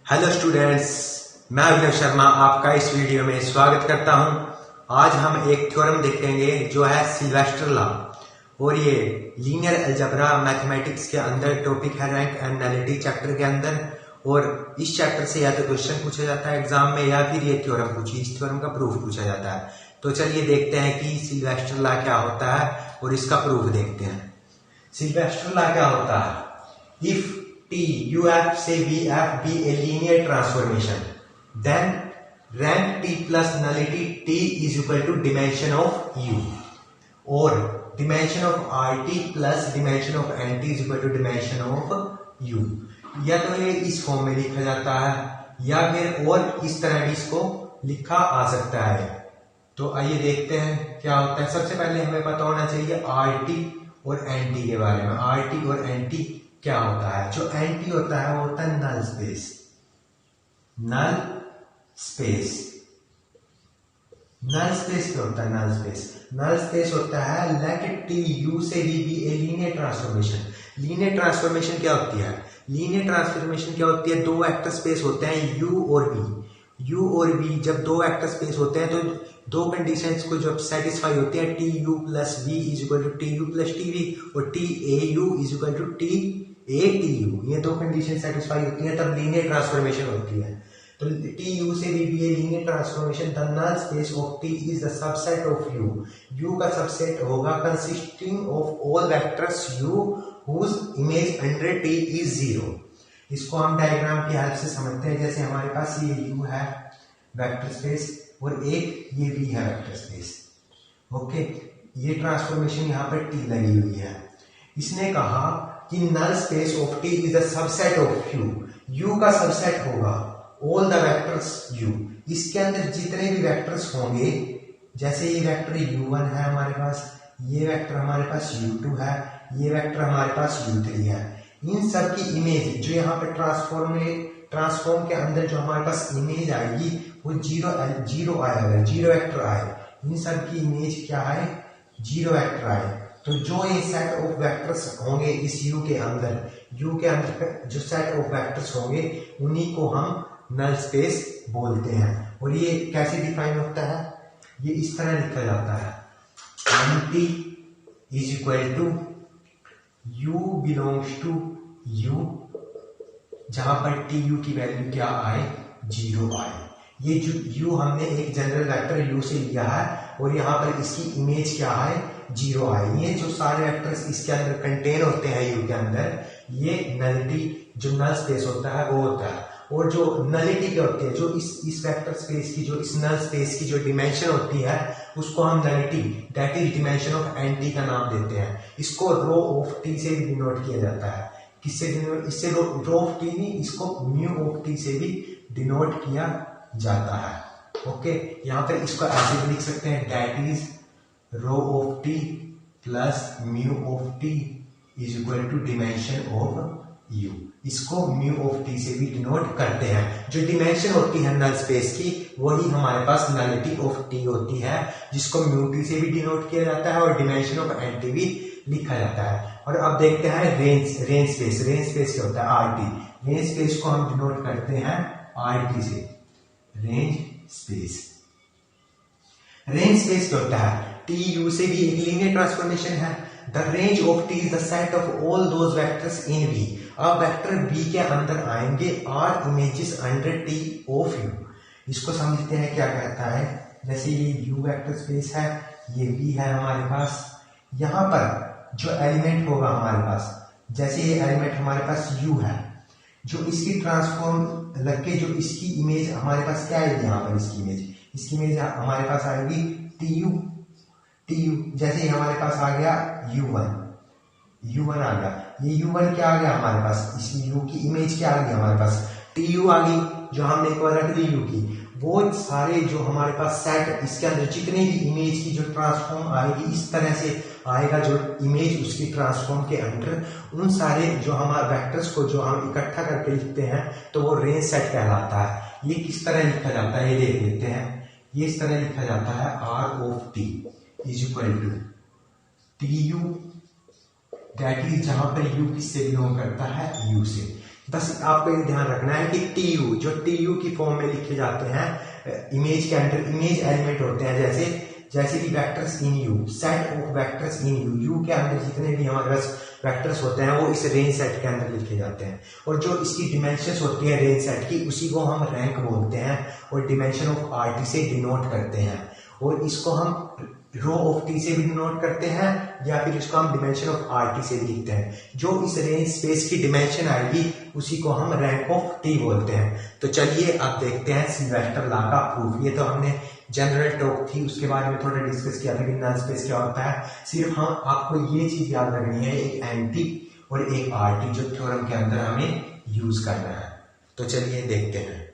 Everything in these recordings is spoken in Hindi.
हेलो स्टूडेंट्स, मैं अभिनव शर्मा आपका इस वीडियो में स्वागत करता हूं। आज हम एक थ्योरम देखेंगे जो है सिल्वेस्टर लॉ, और ये लीनियर अलजेब्रा मैथमेटिक्स के अंदर टॉपिक है, रैंक एंड नलिटी चैप्टर के अंदर। और इस चैप्टर से या तो क्वेश्चन पूछा जाता है एग्जाम में, या फिर ये थ्योरम इस थ्योरम का प्रूफ पूछा जाता है। तो चलिए देखते हैं कि सिल्वेस्टर लॉ क्या होता है और इसका प्रूफ देखते हैं। सिल्वेस्टर लॉ क्या होता है? इफ T UF से VF be a linear transformation, then rank T plus nullity T is equal to dimension of U, or dimension of RT plus dimension of NT is equal to dimension of U। या तो ये इस फॉर्म में लिखा जाता है या फिर और इस तरह भी इसको लिखा आ सकता है। तो आइए देखते हैं क्या होता है। सबसे पहले हमें पता होना चाहिए RT और NT के बारे में। RT और NT क्या होता है? जो एंटी होता है वो होता है नल स्पेस। नल स्पेस क्या होता है? नल स्पेस होता है लेट टी यू से V a linear transformation. Linear transformation क्या होती है? दो वेक्टर स्पेस होते हैं यू और बी। जब दो वेक्टर स्पेस होते हैं तो दो कंडीशंस को जब सेटिस्फाई होती है, T U plus V is equal to T U plus T V, और T a U is equal to T a T U, ये दो कंडीशन सेटिस्फाई होती है तब लीनियर ट्रांसफॉर्मेशन होती है। तो टी यू से V a linear transformation, the null space of T is the subset of U. U का सबसेट होगा consisting of all vectors U whose image under T is zero. इसको हम डायग्राम की हेल्प से समझते हैं। जैसे हमारे पास ये यू है वेक्टर स्पेस और एक ये वी है वेक्टर स्पेस। ओके, ये ट्रांसफॉर्मेशन यहाँ पर टी लगी हुई है। इसने कहा कि null space of T is the subset of U. U का सबसेट होगा ऑल द वेक्टर्स यू। इसके अंदर जितने भी वेक्टर्स होंगे, जैसे ये वेक्टर u1 है हमारे पास, ये वेक्टर हमारे पास u2 है, ये वेक्टर हमारे पास u3 है। इन सब की इमेज जो यहाँ पे ट्रांसफॉर्म के अंदर जो हमारे पास इमेज आएगी वो जीरो आएगा, जीरो वेक्टर आए। इन सब की इमेज क्या है? जीरो वेक्टर आए। तो जो ये सेट ऑफ वेक्टर्स होंगे इस यू के अंदर जो सेट ऑफ वेक्टर्स होंगे उन्हीं को हम नल स्पेस बोलते हैं। और ये कैसे डिफाइन होता है? ये इस तरह लिखा जाता है, NT is equal to U belongs to U, जहां पर टी यू की वैल्यू क्या आए? जीरो आए। ये जो यू हमने एक जनरल वेक्टर यू से लिया है और यहाँ पर इसकी इमेज क्या है? जीरो आए। ये जो सारे वेक्टर्स इसके अंदर कंटेन होते हैं यू के अंदर, ये नलिटी जो नल स्पेस होता है वो होता है। और जो नलिटी क्या होती है? जो इस वेक्टर स्पेस की, जो इस नल स्पेस की जो डिमेंशन होती है उसको हम nullity, that is dimension of N T का नाम देते हैं। इसको रो ऑफ टी से भी डिनोट किया जाता है। किससे डिनोट? इससे रो ऑफ टी नहीं, इसको म्यू ऑफ टी से भी डिनोट किया जाता है। ओके, यहाँ पर इसको ऐसे भी लिख सकते हैं, that is rho of T plus mu of T is equal to dimension of U. इसको म्यू ऑफ टी से भी डिनोट करते हैं। जो डिमेंशन होती है नल स्पेस की वही हमारे पास नलिटी ऑफ टी होती है, जिसको म्यू टी से भी डिनोट किया जाता है और डिमेंशन ऑफ एनटी भी लिखा जाता है। और अब देखते हैं रेंज स्पेस क्या होता है? आरटी। रेंज स्पेस को हम डिनोट करते हैं आरटी से। रेंज स्पेस क्या होता है? टी यू से भी एक लीनियर ट्रांसफॉर्मेशन है। The range of T is the set of all those vectors in V. अब वेक्टर बी के अंदर आएंगे are images under T of U. इसको समझते हैं क्या कहता है। जैसे ये यू वेक्टर स्पेस है, ये वी है हमारे पास। यहां पर जो एलिमेंट होगा हमारे पास, जैसे ये एलिमेंट हमारे पास यू है, जो इसकी ट्रांसफॉर्म लग के जो इसकी इमेज हमारे पास क्या आएगी? यहाँ पर इसकी इमेज हमारे पास आएगी टी यू। जैसे हमारे पास आ गया U1 आ गया। ये U1 क्या आ गया हमारे पास? इस U की इमेज क्या आ गई हमारे पास? TU आ गई, जो हमने एक बार रख दी U की। वो सारे जो हमारे पास सेट, इसके अंदर जितने भी इमेज की जो ट्रांसफॉर्म आएगी, इस तरह से आएगा जो इमेज उसकी ट्रांसफॉर्म के अंदर, उन सारे जो हमारे वेक्टर्स को जो हम इकट्ठा करके लिखते हैं तो वो रेंज सेट कहलाता है। ये किस तरह लिखा जाता है ये देख लेते हैं। ये इस तरह लिखा जाता है, R of T is equal to T U, that is जहां पर यू किससे बिलोंग करता है? यू से। बस आपको ये ध्यान रखना है कि टी यू, जो टी यू की फॉर्म में लिखे जाते हैं इमेज के अंदर, इमेज एलिमेंट होते हैं जैसे कि vectors in you, set of vectors in you, you के अंदर जितने भी हमारे पास वेक्टर्स होते हैं वो इस रेंज सेट के अंदर लिखे जाते हैं। और जो इसकी डिमेंशंस होती है रेंज सेट की, उसी को हम रैंक बोलते हैं और डिमेंशन ऑफ आरटी से डिनोट करते हैं। और इसको हम रो ऑफ टी से भी डिनोट करते हैं या फिर इसको हम डिमेंशन ऑफ आरटी से भी लिखते हैं। जो इस रेंज स्पेस की डिमेंशन आएगी उसी को हम रैंक ऑफ टी बोलते हैं। तो चलिए अब देखते हैं सिल्वेस्टर लॉ का प्रूफ। ये तो हमने जनरल टॉक थी, उसके बारे में थोड़ा डिस्कस किया था कि नल स्पेस क्या होता है। सिर्फ हम आपको ये चीज याद रखनी है, एक एंटी और एक आरटी जो थ्योरम के अंदर हमें यूज करना है। तो चलिए देखते हैं।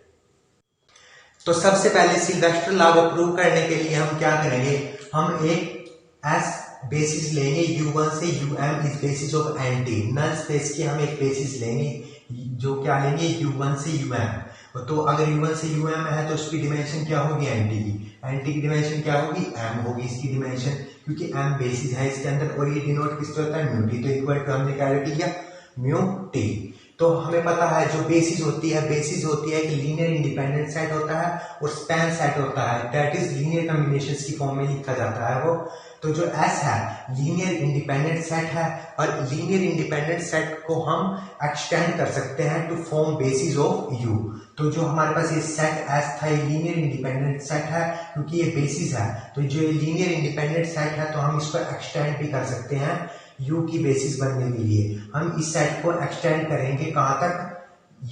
तो सबसे पहले सिल्वेस्टर लॉ को प्रूव करने के लिए हम क्या करेंगे, हम एक एस बेसिस लेंगे u1 से um इस basis of N T. Null space की हम एक बेसिस लेंगे, जो क्या लेंगे u1 से um। तो अगर u1 से um है तो उसकी डिमेंशन क्या होगी एंटी की डिमेंशन क्या होगी m होगी इसकी डिमेंशन, क्योंकि m बेसिस है इसके अंदर और ये डिनोट किससे होता है म्यू टी। तो इक्वल टू हमने क्या किया म्यू टी। तो हमें पता है जो बेसिस होती है एक लीनियर इंडिपेंडेंट सेट होता है और स्पैन सेट होता है, दैट इज लीनियर कॉम्बिनेशंस की फॉर्म में लिखा जाता है वो। तो जो S है लीनियर इंडिपेंडेंट सेट है और लीनियर इंडिपेंडेंट सेट को हम एक्सटेंड कर सकते हैं to form basis of U। तो जो हमारे पास ये सेट S था ये लीनियर इंडिपेंडेंट सेट है क्योंकि ये बेसिस है। तो जो लीनियर इंडिपेंडेंट सेट है तो हम इसको एक्सटेंड भी कर सकते हैं U की बेसिस बनने के लिए। हम इस सेट को एक्सटेंड करेंगे कहां तक,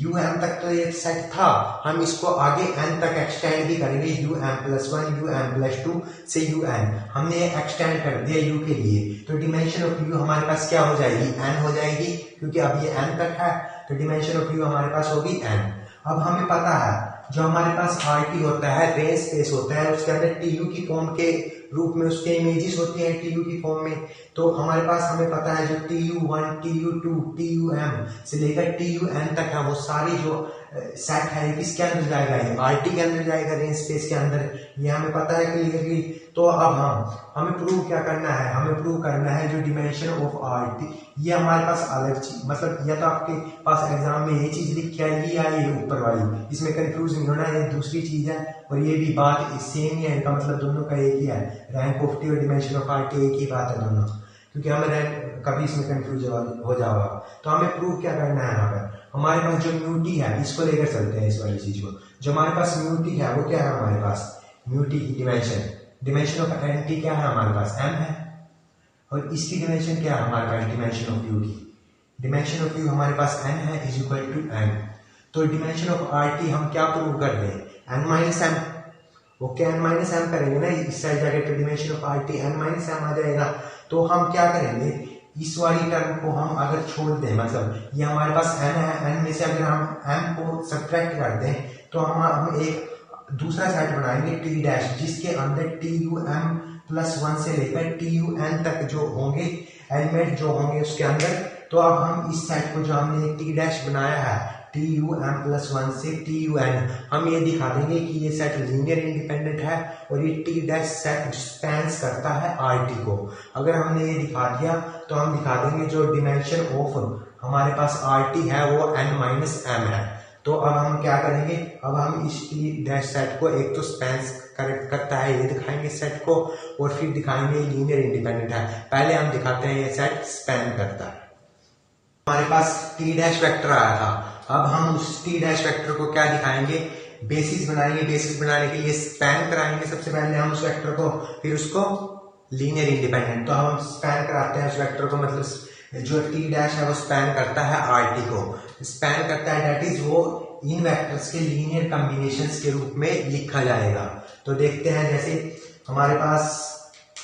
um तक तो ये सेट था, हम इसको आगे n तक एक्सटेंड भी करेंगे um+1 um+2 से un। हमने ये एक्सटेंड कर दिया u के लिए। तो डिमेंशन ऑफ u हमारे पास क्या हो जाएगी n हो जाएगी, क्योंकि अब ये n तक है तो डिमेंशन ऑफ u हमारे पास होगी n। अब हमें पता है जो हमारे पास RT होता है रेंज स्पेस होता है, उसके अंदर TU की फॉर्म के रूप में उसके इमेजेस होती हैं TU की फॉर्म में। तो हमारे पास हमें पता है जो TU1 TU2 TUM से लेकर TUN तक है वो सारी जो सेट है किसके अंदर जाएगा, ये RT के अंदर जाएगा रेंज स्पेस के अंदर, ये हमें पता है क्लियरली। तो अब हमें प्रूव क्या करना है, हमें प्रूव करना है जो डिमेंशन ऑफ RT, ये हमारे पास अलग चीज, मतलब या तो आपके पास एग्जाम में ये चीज लिखी आएगी या ये ऊपर वाली, इसमें कंफ्यूज नहीं होना, ये दूसरी चीज है और ये भी बात सेम ही है, इनका मतलब दोनों का एक ही है। रैंक ऑफ टी और डिमेंशन ऑफ RT एक ही बात है दोनों, क्योंकि हमें रैंक कभी इसमें कंफ्यूज हो जाएगा। तो हमें प्रूव क्या करना है, यहाँ पर हमारे पास जो म्यू टी है इसको लेकर चलते हैं इस वाली चीज को। जो हमारे पास म्यू टी है वो क्या है, हमारे पास म्यू टी की डिमेंशन ऑफ एंटी क्या है हमारे पास m है, और इसकी डिमेंशन क्या है हमारे पास डिमेंशन ऑफ यू की, डिमेंशन ऑफ यू हमारे पास n है इज इक्वल टू m। तो डिमेंशन ऑफ RT हम क्या प्रूव कर रहे हैं n-m। ओके n-m करेंगे ना इस साइड जाके तो डिमेंशन ऑफ RT n-m आ जाएगा। तो हम क्या करेंगे, इस वाली टर्म को हम अगर छोड़ दें, मतलब ये हमारे पास n है, n में से अगर हम m को सब्ट्रैक्ट कर दें तो हम एक दूसरा सेट बनाएंगे टी डैश, जिसके अंदर TUM+1 से लेकर TUN तक जो होंगे एलिमेंट जो होंगे उसके अंदर। तो अब हम इस सेट को जो हमने टी डैश बनाया है TUM+1 से TUN, हम ये दिखा देंगे कि ये सेट लीनियर इंडिपेंडेंट है और ये टी डैश सेट स्पैन्स करता है RT को। अगर हमने ये दिखा दिया तो हम दिखा देंगे जो डिमेंशन ऑफ हमारे पास RT है वो n-m है। तो अब हम क्या करेंगे, अब हम इस टी डैश सेट को एक तो स्पैन करता है ये दिखाएंगे सेट को, और फिर दिखाएंगे लीनियर इंडिपेंडेंट है। पहले हम दिखाते हैं ये सेट स्पैन करता है। हमारे पास टी डैश वेक्टर आया था, अब हम उस टी डैश वेक्टर को क्या दिखाएंगे, बेसिस बनाएंगे। बेसिस बनाने के लिए स्पैन कराएंगे सबसे पहले हम उस वेक्टर को, फिर उसको लीनियर इंडिपेंडेंट। तो हम स्पैन कराते हैं उस वेक्टर को, मतलब जो टी डैश है वो स्पैन करता है RT को, स्पैन करता है दैट इज वो इन वेक्टर्स के लीनियर कॉम्बिनेशंस के रूप में लिखा जाएगा। तो देखते हैं जैसे हमारे पास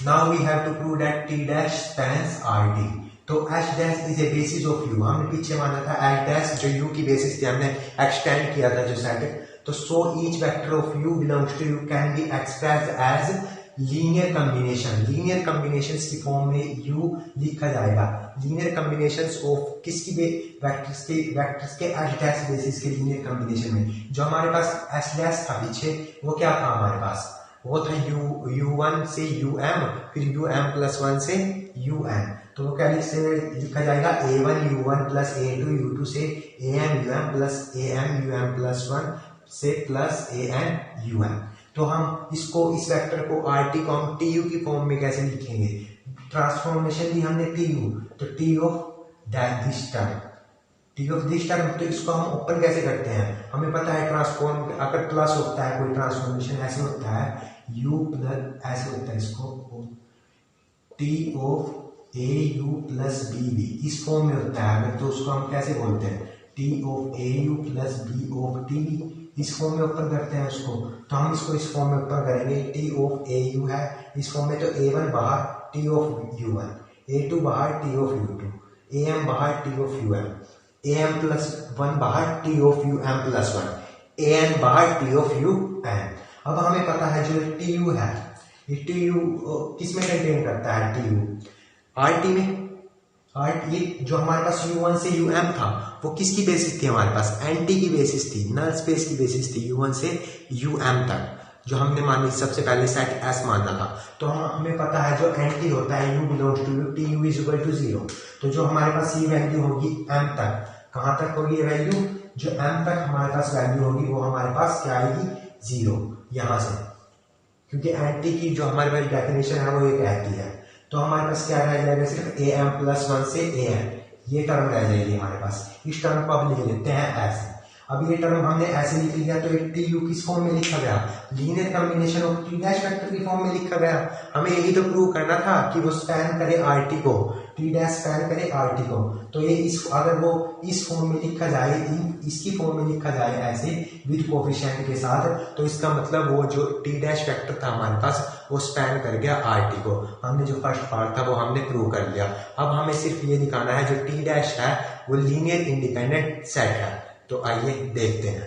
now we have to prove that T dash spans RT। तो H dash is a basis of U, हमने पीछे माना था H डैश जो U की बेसिस थी, हमने एक्सटेंड किया था जो सेट। तो so each vector of U belongs to U can be expressed as linear combination. Linear combinations की फॉर्म में U लिखा जाएगा। लीनियर कॉम्बिनेशंस ऑफ किसकी वेक्टर्स के H डैश बेसिस के लीनियर कॉम्बिनेशन में। जो हमारे पास H डैश था पीछे वो क्या था हमारे पास, वो था U1 से UM, फिर UM+1 से UN। तो वो क्या लिखा जाएगा a1u1 प्लस a2u2 से am प्लस am प्लस 1 से प्लस an तो हम इसको इस वेक्टर को RT को हम TU की फॉर्म में कैसे लिखेंगे? ट्रांसफॉर्मेशन दी हमने TU, तो T ऑफ दिस टर्म तो इसको हम ऊपर कैसे करते हैं? हमें पता है ट्रांसफॉर्म अगर प्लस होता है कोई ट्रांसफॉर्मेशन ऐसे होता है u प्लस ऐसे होता है इसको T of AU plus BB इस फॉर्म में होता है तो उसको हम कैसे बोलते हैं? T of AU plus B of TB इस फॉर्म में ऊपर करते हैं उसको, तो हम इसको इस फॉर्म में ऊपर करेंगे। T ऑफ AU है इस फॉर्म में, तो A1 बाहर T ऑफ U1, A2 बाहर T ऑफ U2, AM बाहर T of UM, AM plus 1 बाहर T of UM plus 1, AN बाहर T ऑफ UN। अब हमें पता है जो TU है ये TU किस में कंटेन करता है? TU RT में। ये जो हमारे पास U1 से UM था वो किसकी बेसिस थी? हमारे पास NT की बेसिस थी, नल स्पेस की बेसिस थी U1 से UM तक जो हमने मानी सबसे पहले सेट S माना था। तो हमें पता है जो NT होता है U belongs to U, TU is equal to 0। तो जो हमारे पास ये वैल्यू होगी M तक, कहाँ तक होगी ये वैल्यू? जो M तक हमारे पास वैल्यू होगी वो हमारे पास क्या आएगी? 0 यहाँ से, क्योंकि NT की जो हमारे पास डेफिनेशन है वो ये कहती है। तो हमारे पास क्या रह जाएगा? सिर्फ AM प्लस 1 से AM ये टर्म रह जाएगी हमारे पास। इस टर्म को अब लिख लेते हैं ऐसे। अब ये टर्म हमने ऐसे लिख लिया तो एक TU किस फॉर्म में लिखा गया? Linear combination of T dash vector की फॉर्म में लिखा गया। हमें यही तो प्रूव करना था कि वो स्पैन करे RT को, T डैश स्पैन करे RT को। तो ये अगर वो इस फॉर्म में लिखा जाए, इसकी फॉर्म में लिखा जाए ऐसे विद कोफिशिएंट के साथ, तो इसका मतलब वो जो T डैश वेक्टर था हमारे पास वो स्पैन कर गया RT को। हमने जो फर्स्ट पार्ट था वो हमने प्रूव कर लिया। अब हमें सिर्फ ये दिखाना है जो T डैश है वो लीनियर इंडिपेंडेंट सेट है। तो आइए देखते हैं।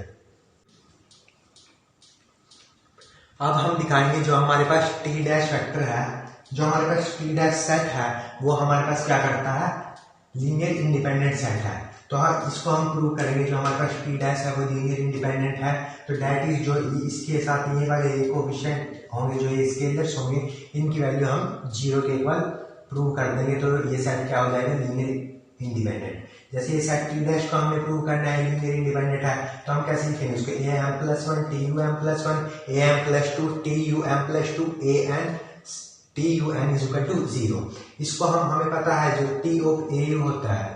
अब हम दिखाएंगे जो हमारे पास T डैश वेक्टर है, जो हमारे पास T डैश सेट है वो हमारे पास क्या करता है? लीनियर इंडिपेंडेंट सेट है। तो हाँ इसको हम प्रूव करेंगे जो हमारे पास T डैश है वो लीनियर इंडिपेंडेंट है। तो दैट इज जो इसके साथ ये वाले कोएफिशिएंट होंगे जो ये स्केलर्स होंगे इनकी वैल्यू हम 0 के इक्वल प्रूव कर देंगे। तो ये सेट क्या हो जाएगा? Linear independent. जैसे ये सेट T डैश को हमने प्रूव करना है लीनियर इंडिपेंडेंट है, तो हम कैसे लिखेंगे उसको? AM plus 1 TUM plus 1 AM plus 2 TUM plus 2 AN TUN is equal to 0। इसको हमें पता है जो T ऑफ AU होता है,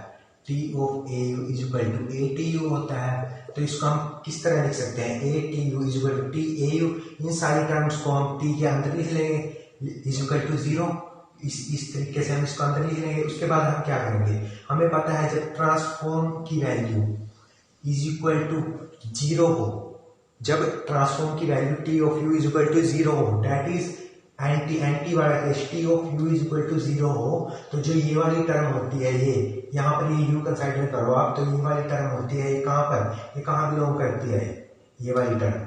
T of AU is equal to ATU होता है। तो इसको हम किस तरह लिख सकते हैं? ATU is equal to TAU। इन सारी टर्म्स को हम T के अंदर लिख लेंगे इज इक्वल टू 0। इस तरीके से हम इसको अंदर लिख लेंगे। उसके बाद हम क्या करेंगे? हमें पता है जब ट्रांसफॉर्म की वैल्यू इज इक्वल टू 0 हो, जब ट्रांसफॉर्म की value T of U is equal to 0 हो, दैट इज एंटी वाला case T of U is equal to 0 हो, तो जो ये वाली टर्म होती है ये यहाँ पर ये U कंसीडर करो आप, तो ये वाली टर्म होती है ये कहाँ पर? ये कहाँ बिलोंग करती है? ये वाली टर्म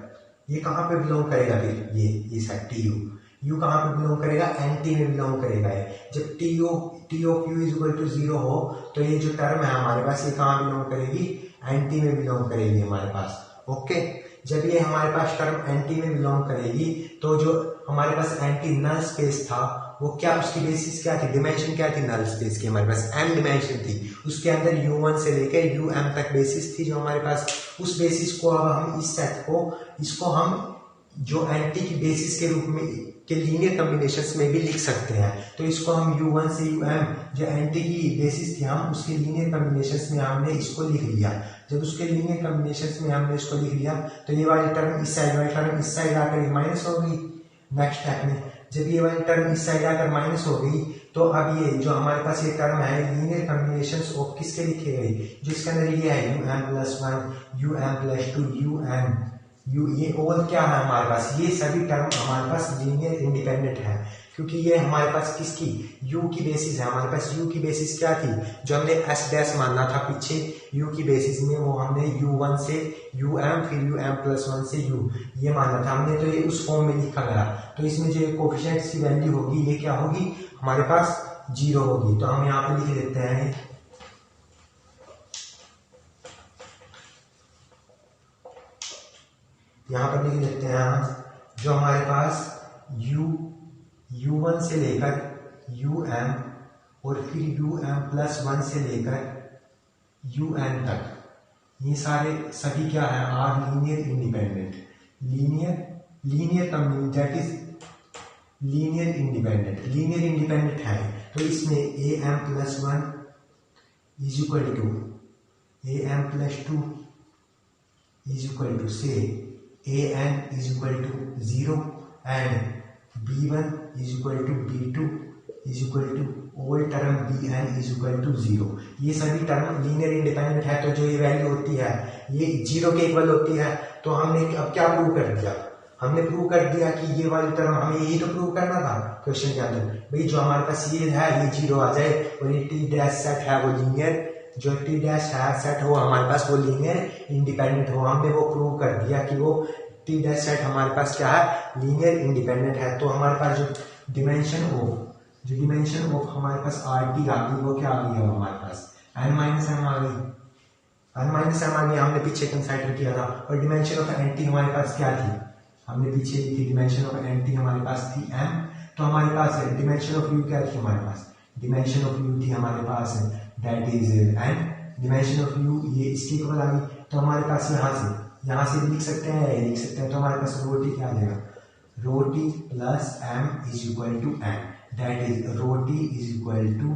ये कहाँ पे बिलोंग करेगा? फिर ये सेट TU कहाँ पे बिलोंग करेगा? NT में बिलोंग करेगा। जब T of U is equal to 0 हो तो ये जो टर्म है हमारे पास ये कहाँ बिलोंग करेगी? NT में बिलोंग करेगी हमारे पास। ओके, जब ये हमारे पास टर्म NT में बिलोंग करेगी तो जो हमारे पास NT नल स्पेस था वो क्या, उसकी बेसिस क्या थी? डिमेंशन क्या थी नल स्पेस की? हमारे पास M डिमेंशन थी। उसके अंदर U1 से लेकर UM तक बेसिस थी जो हमारे पास। उस बेसिस को अब हम इस सेट को इसको हम जो NT की बेसिस के रूप में के लीनियर कॉम्बिनेशंस में भी लिख सकते हैं। तो इसको हम U1 से UM जो NT की बेसिस थी हम उसके लीनियर कॉम्बिनेशंस में हमने इसको लिख लिया। जब उसके लीनियर कॉम्बिनेशंस में हमने इसको लिख लिया तो ये वाली टर्म इस साइड वाली टर्म इस साइड आकर माइनस हो गई। नेक्स्ट स्टेप में जब ये वाली टर्म इस साइड आकर माइनस हो गई तो अब ये जो हमारे पास ये टर्म है लीनियर कॉम्बिनेशंस ऑफ किसके लिखे गए? जो इसके अंदर ये है UM plus 1 UM plus 2 UM ये ओवल क्या है हमारे पास? ये सभी टर्म हमारे पास लीनियर इंडिपेंडेंट है क्योंकि ये हमारे पास किसकी? U की बेसिस है। हमारे पास U की बेसिस क्या थी? जो हमने S डैश मानना था पीछे U की बेसिस में वो हमने U1 से UM फिर UM प्लस 1 से U ये मानना था हमने। तो ये उस फॉर्म में लिखा गया। तो इसमें जो कोएफिशिएंट्स की वैल्यू होगी ये क्या होगी? हमारे पास 0 होगी। तो हम यहाँ पे लिख देते हैं यहाँ पर लिख लेते हैं हम जो हमारे पास U1 से लेकर UM और फिर um+1 से लेकर un तक, ये सारे सभी क्या है, आर लीनियर इंडिपेंडेंट। लीनियर का mean that is linear independent है। तो इसमें am+1 is equal to am+2 is equal to to an is equal to 0 and b1 is equal to b2 is equal to all term bn is equal to 0। ये सभी टर्म लीनियर इंडिपेंडेंट है, तो जो ये वैल्यू होती है ये 0 के इक्वल होती है। तो हमने अब क्या प्रूव कर दिया, हमने प्रूव कर दिया कि ये वाली टर्म, हमें यही तो प्रूव करना था क्वेश्चन के अंदर, भाई जो हमारे पास ये है ये 0 आ जाए और ये टी डैश सेट है वो लीनियर, जो टी डैश है सेट हो हमारे पास वो लीनियर इंडिपेंडेंट हो। हमने वो प्रूव कर दिया कि वो टी डैश सेट हमारे पास क्या है, लीनियर इंडिपेंडेंट है। तो हमारे पास जो डिमेंशन ऑफ हमारे पास आर टी आ गई, वो क्या आ गई है हमारे पास n-m आ गई, n-m आ गई, हमने पीछे कंसिडर किया था। और डिमेंशन ऑफ एन टी हमारे पास क्या थी, हमने पीछे ली थी डिमेंशन ऑफ एन टी हमारे पास थी m। तो हमारे पास डिमेंशन ऑफ u क्या थी, हमारे पास डिमेंशन ऑफ u थी हमारे पास that is n। Dimension of u ये इसके इक्वल आ गई। तो हमारे पास यहाँ से भी लिख सकते हैं, लिख सकते हैं। तो हमारे पास रो टी क्या आ जाएगा, rho T plus m is equal to n, that is rho T is equal to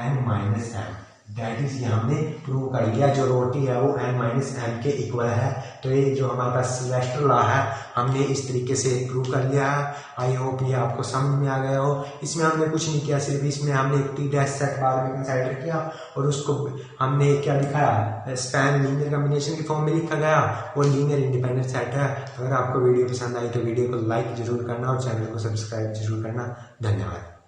n-m, that is ये हमने प्रूव कर लिया। जो रो टी है वो n-m के इक्वल है। तो ये जो हमारे पास सिलेस्टर लॉ है हमने इस तरीके से प्रूव कर लिया है। आई होप ये आपको समझ में आ गया हो। इसमें हमने कुछ नहीं किया, सिर्फ इसमें हमने एक टी डैश सेट बाद में कंसिडर किया और उसको हमने क्या लिखा, स्पैन लीनियर कॉम्बिनेशन की फॉर्म में लिखा गया और लीनियर इंडिपेंडेंट सेट है। अगर आपको वीडियो पसंद आई तो वीडियो को लाइक जरूर करना और चैनल को सब्सक्राइब जरूर करना। धन्यवाद।